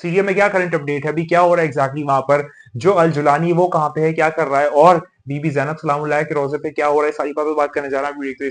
Syria में क्या current update है, अभी क्या हो रहा है एग्जैक्टली वहां पर, जो अल जुलानी वो कहाँ पे है, क्या कर रहा है, और बीबी जैनब सलामुल्लाह के रोजे पे क्या हो रहा है, सारी बातों बात करने जा रहा है। वीडियो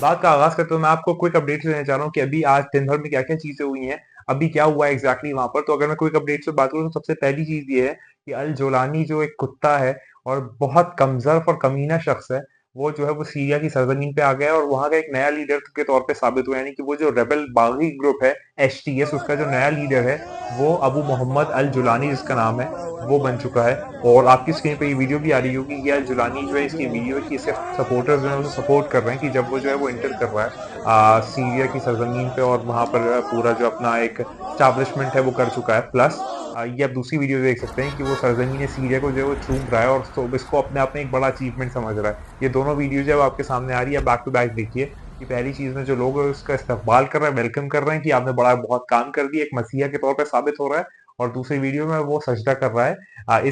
बात का आगाज करते हुए मैं आपको क्विक अपडेट देना चाह रहा हूँ कि अभी आज दिन भर में क्या क्या चीजें हुई हैं, अभी क्या हुआ है एग्जैक्टली वहां पर। तो अगर मैं क्विक अपडेट से बात करूँ तो सबसे पहली चीज ये है कि अल जोलानी जो एक कुत्ता है और बहुत कमजोर और कमीना शख्स है, वो जो है वो सीरिया की सरजमीन पे आ गया है और वहां का एक नया लीडर के तौर पे साबित हुआ। यानी कि वो जो रेबल बागी ग्रुप है HTS, उसका जो नया लीडर है वो अबू मोहम्मद अल जुलानी जिसका नाम है, वो बन चुका है। और आपकी स्क्रीन पे ये वीडियो भी आ रही होगी, ये अल जुलानी जो है इसकी वीडियो है कि इसके सपोर्टर्स जो है उसे सपोर्ट कर रहे हैं कि जब वो जो है वो इंटर कर रहा है सीरिया की सरजमीन पे, और वहां पर पूरा जो अपना एक स्टैब्लिशमेंट है वो कर चुका है। प्लस ये आप दूसरी वीडियो देख सकते हैं कि वो सरजमीन सीरिया को जो है वो चूम रहा है और तो इसको अपने आप में एक बड़ा अचीवमेंट समझ रहा है। ये दोनों वीडियो जो है आपके सामने आ रही है, बैक टू बैक देखिए कि पहली चीज में जो लोग उसका इस्तेमाल कर रहे हैं, वेलकम कर रहे हैं कि आपने बड़ा बहुत काम कर दिया, एक मसीहा के तौर पर साबित हो रहा है। और दूसरी वीडियो में वो सजदा कर रहा है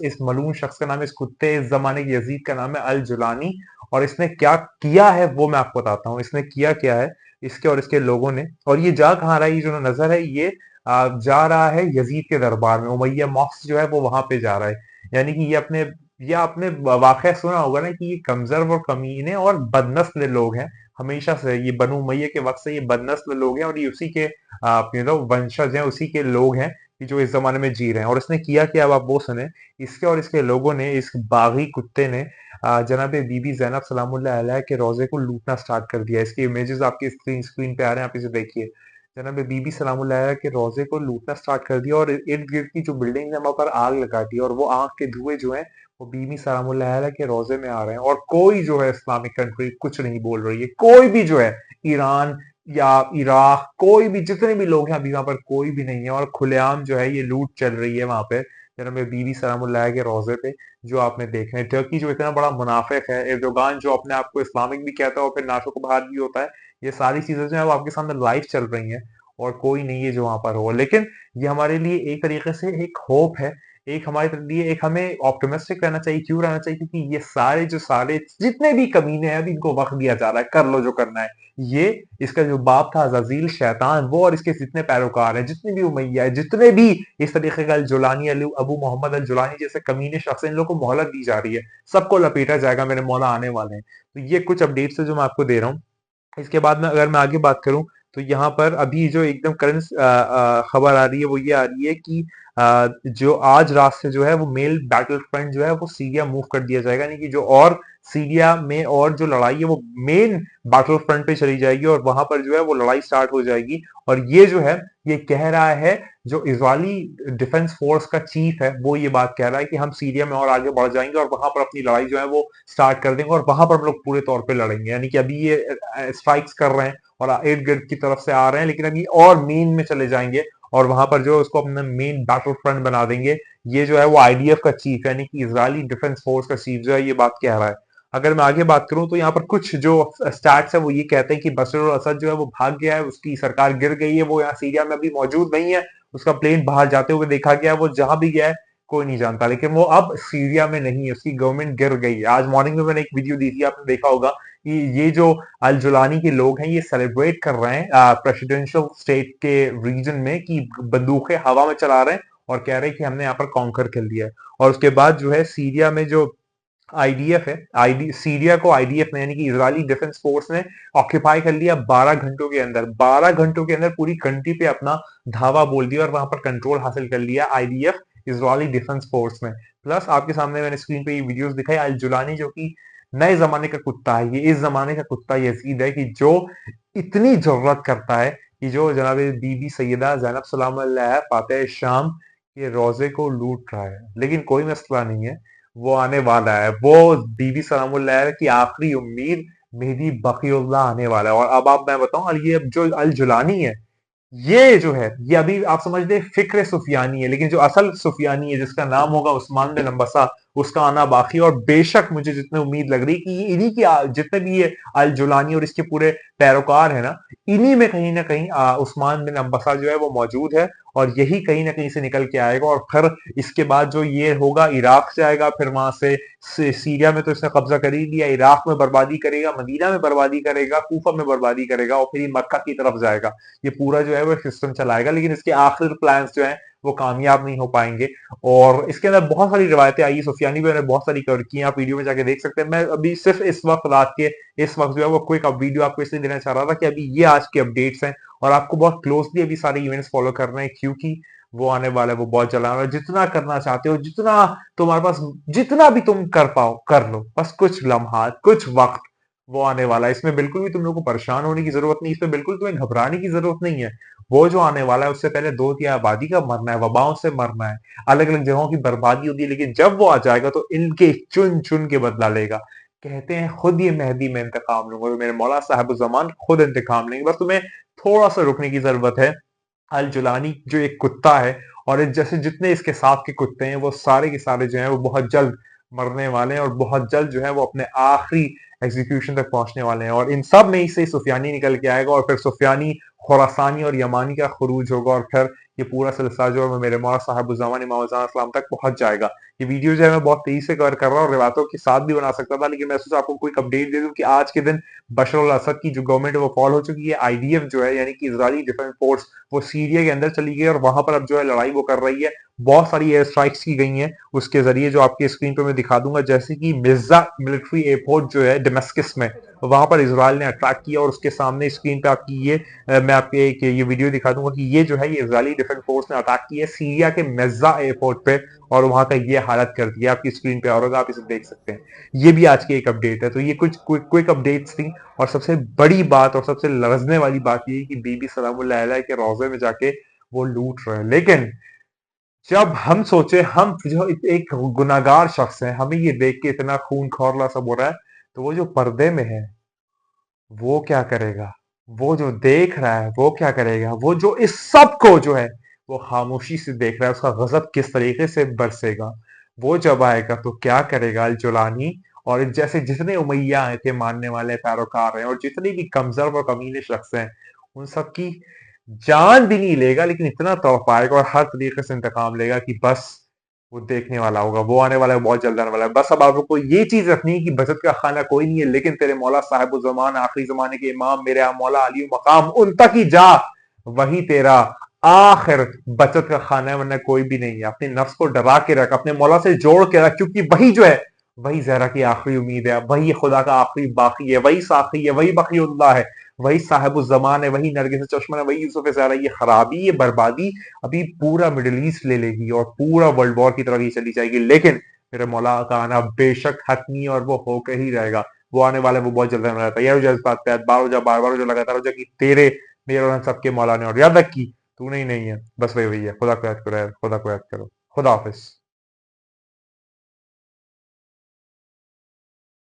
इस मलून शख्स का नाम है, इस कुत्ते इस जमाने के यजीद का नाम है अल जुलानी। और इसने क्या किया है वो मैं आपको बताता हूँ, इसने किया क्या है इसके और इसके लोगों ने। और ये जा कहाँ रहा है, ये जो नजर है ये जा रहा है यजीद के दरबार में, उमैया मॉस्क जो है वो वहां पे जा रहा है। यानी कि ये आपने वाकया सुना होगा ना कि ये कमजोर और कमीने और बदनस्ल लोग हैं, हमेशा से ये बनु उमैया के वक्त से ये बदनस्ल लोग हैं और ये उसी के वंशज हैं, उसी के लोग हैं कि जो इस जमाने में जी रहे हैं। और इसने किया क्या, अब आप वो सुने। इसके और इसके लोगों ने, इस बागी कुत्ते ने जनाब बीबी जैनब सलामुल्लाह अलैहा के रोजे को लूटना स्टार्ट कर दिया। इसके इमेजेस आपकी स्क्रीन पे आ रहे हैं, आप इसे देखिए। जनाब बीबी सलामुल्लाह अलैहा के रोजे को लूटना स्टार्ट कर दिया और इर्द गिर्द की जो बिल्डिंग है वहां पर आग लगा दी, और वो आग के धुएं जो है वो बीबी सलामुल्लाह अलैहा के रोजे में आ रहे हैं। और कोई जो है इस्लामिक कंट्री कुछ नहीं बोल रही है, कोई भी जो है, ईरान या इराक, कोई भी, जितने भी लोग हैं अभी वहां पर कोई भी नहीं है, और खुलेआम जो है ये लूट चल रही है वहां पे जनाब बीबी सलामुल्लाह के रोजे पे, जो आपने देखा है। टर्की जो इतना बड़ा मुनाफिक है, एर्दोगान जो अपने आप को इस्लामिक भी कहता है और फिर नाशो को बाहर भी होता है, ये सारी चीजें जो है वो आपके सामने लाइव चल रही हैं और कोई नहीं है जो वहां पर हो। लेकिन ये हमारे लिए एक तरीके से एक होप है, एक हमारे लिए एक, हमें ऑप्टिमिस्टिक रहना चाहिए। क्यों रहना चाहिए? क्योंकि ये सारे जितने भी कमीने हैं अभी इनको वक्त दिया जा रहा है, कर लो जो करना है। ये इसका जो बाप था अज़ाज़ील शैतान, वो और इसके जितने पैरोकार हैं, जितने भी उमैया है, जितने भी इस तरीके का अल जुलानी, अबू मोहम्मद अल जुलानी जैसे कमीने शख्स हैं, इन लोगों को मोहलत दी जा रही है, सबको लपेटा जाएगा, मेरे मौला आने वाले हैं। तो ये कुछ अपडेट्स है जो मैं आपको दे रहा हूँ। इसके बाद में अगर मैं आगे बात करूं तो यहाँ पर अभी जो एकदम करंट खबर आ रही है वो ये आ रही है कि जो आज रात से जो है वो मेल बैटल फ्रंट जो है वो सीरिया मूव कर दिया जाएगा। यानी कि जो और सीरिया में और जो लड़ाई है वो मेन बैटल फ्रंट पे चली जाएगी और वहां पर जो है वो लड़ाई स्टार्ट हो जाएगी। और ये जो है ये कह रहा है, जो इजरायली डिफेंस फोर्स का चीफ है वो ये बात कह रहा है कि हम सीरिया में और आगे बढ़ जाएंगे और वहां पर अपनी लड़ाई जो है वो स्टार्ट कर देंगे और वहां पर हम लोग पूरे तौर पे लड़ेंगे। यानी कि अभी ये स्ट्राइक्स कर रहे हैं और इर्द गिर्द की तरफ से आ रहे हैं, लेकिन अभी और मेन में चले जाएंगे और वहां पर जो है उसको अपना मेन बैटल फ्रंट बना देंगे। ये जो है वो IDF का चीफ यानी कि इजरायली डिफेंस फोर्स का चीफ जो है ये बात कह रहा है। अगर मैं आगे बात करूं तो यहाँ पर कुछ जो स्टैट्स है वो ये कहते हैं कि बशर अल असद जो है वो भाग गया है, उसकी सरकार गिर गई है, वो यहाँ सीरिया में अभी मौजूद नहीं है, उसका प्लेन बाहर जाते हुए देखा गया है, वो जहां भी गया है कोई नहीं जानता, लेकिन वो अब सीरिया में नहीं है, उसकी गवर्नमेंट गिर गई है। आज मॉर्निंग में मैंने एक वीडियो दी थी, आपने देखा होगा कि ये जो अल जुलानी के लोग हैं ये सेलिब्रेट कर रहे हैं प्रेसिडेंशियल स्टेट के रीजन में, कि बंदूकें हवा में चला रहे हैं और कह रहे हैं कि हमने यहाँ पर कॉन्कर कर लिया है। और उसके बाद जो है सीरिया में जो IDF है, सीरिया को IDF ने यानी कि इजरायली डिफेंस फोर्स ने ऑक्यूपाई कर लिया 12 घंटों के अंदर। 12 घंटों के अंदर पूरी कंट्री पे अपना धावा बोल दिया और वहां पर कंट्रोल हासिल कर लिया IDF, इजरायली डिफेंस फोर्स में। प्लस आपके सामने मैंने स्क्रीन पे ये वीडियोस दिखाई, अल जुलानी जो कि नए जमाने का कुत्ता है, ये इस जमाने का कुत्ता यजीद है कि जो इतनी जरूरत करता है कि जो जनाब बीबी सैयदा जैनब सलाम फातेह शाम के रोजे को लूट रहा है। लेकिन कोई मसला नहीं है, वो आने वाला है, वो बीबी सलामुल्लाह की आखिरी उम्मीद मेहदी बकीउल्लाह आने वाला है। और अब आप मैं बताऊं, ये जो अल जुलानी है ये जो है, ये अभी आप समझ लें फिक्र सुफियानी है, लेकिन जो असल सुफियानी है जिसका नाम होगा उस्मान बिन अम्बसा, उसका आना बाकी है। और बेशक मुझे जितने उम्मीद लग रही है कि ये इन्हीं की जितने भी ये अल जुलानी और इसके पूरे पैरोकार है ना, इन्हीं में कहीं ना कहीं उस्मान बिन अम्बसा जो है वो मौजूद है। और यही कहीं ना कहीं से निकल के आएगा, और फिर इसके बाद जो ये होगा इराक से आएगा, फिर वहां से सीरिया में तो इसने कब्जा कर ही लिया, इराक में बर्बादी करेगा, मदीना में बर्बादी करेगा, कूफा में बर्बादी करेगा, और फिर ये मक्का की तरफ जाएगा। ये पूरा जो है वो सिस्टम चलाएगा, लेकिन इसके आखिर प्लान्स जो है वो कामयाब नहीं हो पाएंगे। और इसके अंदर बहुत सारी रिवायतें आई, सुफियानी भी ने बहुत सारी कवर की, आप वीडियो में जाके देख सकते हैं। मैं अभी सिर्फ इस वक्त रात के इस वक्त जो है वो क्विक वीडियो आपको इसलिए देना चाह रहा था कि अभी ये आज के अपडेट्स हैं, और आपको बहुत क्लोजली अभी सारे इवेंट्स फॉलो करना है, क्योंकि वो आने वाला है, वो बहुत जल्द आने वाला है। जितना करना चाहते हो, जितना तुम्हारे पास, जितना भी तुम कर पाओ कर लो, बस कुछ लम्हात, कुछ वक्त, वो आने वाला है। इसमें बिल्कुल भी तुम लोग को परेशान होने की जरूरत नहीं, इसमें बिल्कुल तुम्हें घबराने की जरूरत नहीं है। वो जो आने वाला है उससे पहले दो या आबादी का मरना है, वबाओं से मरना है, अलग अलग जगहों की बर्बादी होती है, लेकिन जब वो आ जाएगा तो इनके चुन चुन के बदला लेगा। कहते हैं खुद ये मेहदी में इंतकाम लूंगा, तो मेरे मौला साहब जमान खुद इंतकाम लेंगे। बस तुम्हें थोड़ा सा रुकने की जरूरत है। अल जुलानी जो एक कुत्ता है, और जैसे जितने इसके साथ के कुत्ते हैं, वो सारे के सारे जो हैं वो बहुत जल्द मरने वाले हैं, और बहुत जल्द जो है वो अपने आखिरी एग्जीक्यूशन तक पहुंचने वाले हैं। और इन सब में से सुफियानी निकल के आएगा, और फिर सुफियानी, खुरासानी और यमानी का खुरूज होगा, और फिर ये पूरा सिलसिला जो है वो मेरे मौला साहब ज़मान इमाम इस्लाम तक पहुंच जाएगा। ये वीडियो जो है मैं बहुत तेजी से कवर कर रहा हूँ, और रिवायतों के साथ भी बना सकता था, लेकिन मैं सोचा आपको कोई अपडेट दे दूं कि आज के दिन बशर अल असद की जो गवर्नमेंट है वो फॉल हो चुकी है। आईडीएफ जो है, यानी कि इजरायली डिफेंस फोर्स, वो सीरिया के अंदर चली गई, और वहां पर अब जो है लड़ाई वो कर रही है। बहुत सारी एयर स्ट्राइक्स की गई हैं उसके जरिए, जो आपके स्क्रीन पे मैं दिखा दूंगा। जैसे कि मिर्जा मिलिट्री एयरपोर्ट जो है डमस्कस में, वहां पर इसराइल ने अटैक किया, और उसके सामने स्क्रीन पे आपकी ये मैं आपको एक ये वीडियो दिखा दूंगा कि ये जो है ये इजरायली डिफेंस फोर्स ने अटैक किया है सीरिया के मिर्जा एयरपोर्ट पे, और वहां का ये हालत कर दिया। आपकी स्क्रीन पे और आप इसे देख सकते हैं। ये भी आज की एक अपडेट है। तो ये कुछ क्विक अपडेट्स थी, और सबसे बड़ी बात और सबसे लरजने वाली बात ये कि बीबी सलामुल्लाह अलैहा के रोजे में जाके वो लूट रहे हैं। लेकिन जब हम सोचे, हम जो एक गुनाहगार शख्स है, हमें ये देख के इतना खून खौरला सब हो रहा है, तो वो जो पर्दे में है वो क्या करेगा? वो जो देख रहा है वो क्या करेगा? वो जो इस सब को जो है वो खामोशी से देख रहा है, उसका गजब किस तरीके से बरसेगा? वो जब आएगा तो क्या करेगा अल जुलानी? और जैसे जितने उमैया के मानने वाले पैरोकार हैं, और जितने भी कमजोर और कमीने शख्स हैं, उन सब की जान भी नहीं लेगा, लेकिन इतना तड़पाएगा और हर तरीके से इंतकाम लेगा कि बस वो देखने वाला होगा। वो आने वाला है, बहुत जल्द आने वाला है। बस अब आपको ये चीज रखनी है कि बचत का खाना कोई नहीं है, लेकिन तेरे मौला साहिब जमान, आखिरी जमाने के इमाम, मेरे मौला अली मकाम, उन तक ही जा। वही तेरा आखिर बचत का खाना है, वरना कोई भी नहीं है। अपने नफ्स को डरा के रख, अपने मौला से जोड़ के रख, क्योंकि वही जो है वही जहरा की आखिरी उम्मीद है, वही खुदा का आखिरी बाकी है, वही साखी है, वही बकीउल्लाह है, वही साहिब जमान है, वही नरगिस चश्मा है, वही यूसुफ ज़हरा। ये खराबी, ये बर्बादी अभी पूरा मिडिल ईस्ट ले लेगी, और पूरा वर्ल्ड वॉर की तरफ ही चली जाएगी। लेकिन मेरे मौला का आना बेशक हतमी, और वो होकर ही रहेगा। वो आने वाला है, वो बहुत जल्द आने वाला है। तैयार हो जाए इस बात पे, बार हो जा, बार बार हो जा, लगातार हो जा, कि तेरे मेरे और हम सबके मौला ने। और याद रख की तू नहीं है, बस वही है। खुदा को याद करो, खुदा को याद करो। खुदा हाफिज।